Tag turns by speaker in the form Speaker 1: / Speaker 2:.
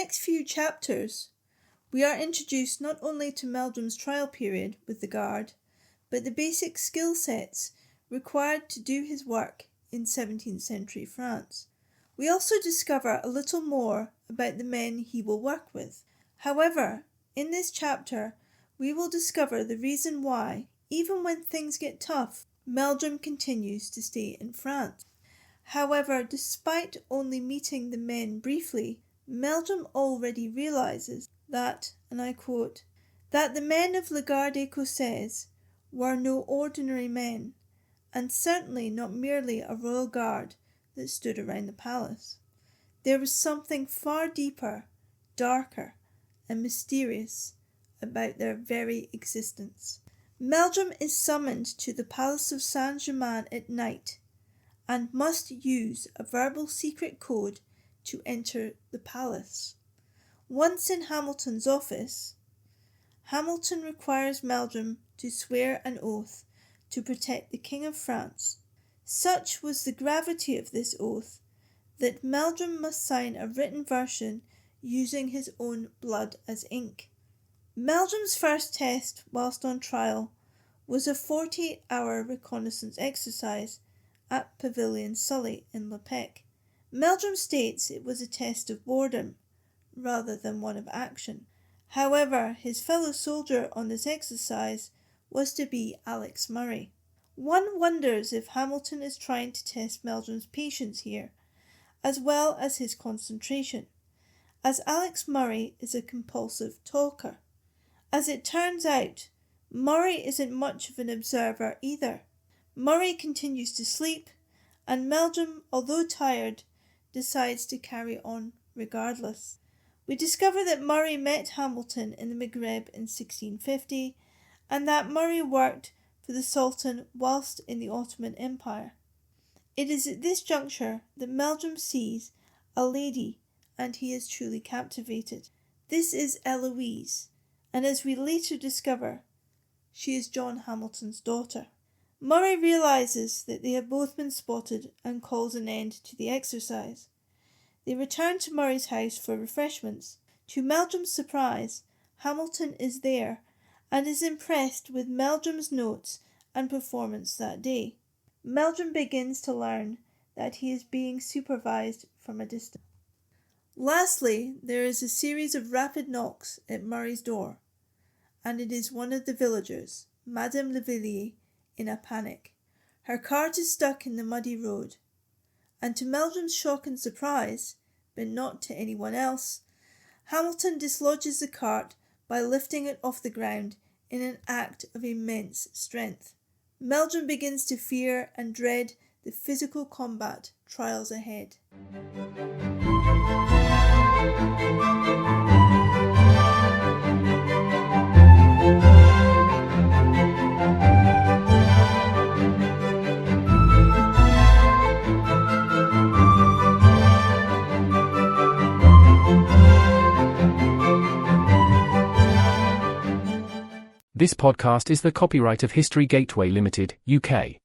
Speaker 1: next few chapters, we are introduced not only to Meldrum's trial period with the Guard, but the basic skill sets required to do his work in 17th century France. We also discover a little more about the men he will work with. However, in this chapter, we will discover the reason why, even when things get tough, Meldrum continues to stay in France. However, despite only meeting the men briefly, Meldrum already realizes that, and I quote, that the men of La Garde Écossaise were no ordinary men, and certainly not merely a royal guard that stood around the palace. There was something far deeper, darker, and mysterious about their very existence. Meldrum is summoned to the Palace of Saint-Germain at night and must use a verbal secret code to enter the palace. Once in Hamilton's office, Hamilton requires Meldrum to swear an oath to protect the King of France. Such was the gravity of this oath that Meldrum must sign a written version using his own blood as ink. Meldrum's first test whilst on trial was a 48-hour reconnaissance exercise at Pavilion Sully in Le Pec. Meldrum states it was a test of boredom rather than one of action. However, his fellow soldier on this exercise was to be Alex Murray. One wonders if Hamilton is trying to test Meldrum's patience here, as well as his concentration, as Alex Murray is a compulsive talker. As it turns out, Murray isn't much of an observer either. Murray continues to sleep, and Meldrum, although tired, decides to carry on regardless. We discover that Murray met Hamilton in the Maghreb in 1650, and that Murray worked for the Sultan whilst in the Ottoman Empire. It is at this juncture that Meldrum sees a lady, and he is truly captivated. This is Elouise, and as we later discover, she is John Hamilton's daughter. Murray realises that they have both been spotted and calls an end to the exercise. They return to Murray's house for refreshments. To Meldrum's surprise, Hamilton is there and is impressed with Meldrum's notes and performance that day. Meldrum begins to learn that he is being supervised from a distance. Lastly, there is a series of rapid knocks at Murray's door, and it is one of the villagers, Madame Levilliers, in a panic. Her cart is stuck in the muddy road, and to Meldrum's shock and surprise, but not to anyone else, Hamilton dislodges the cart by lifting it off the ground in an act of immense strength. Meldrum begins to fear and dread the physical combat trials ahead.
Speaker 2: This podcast is the copyright of History Gateway Limited, UK.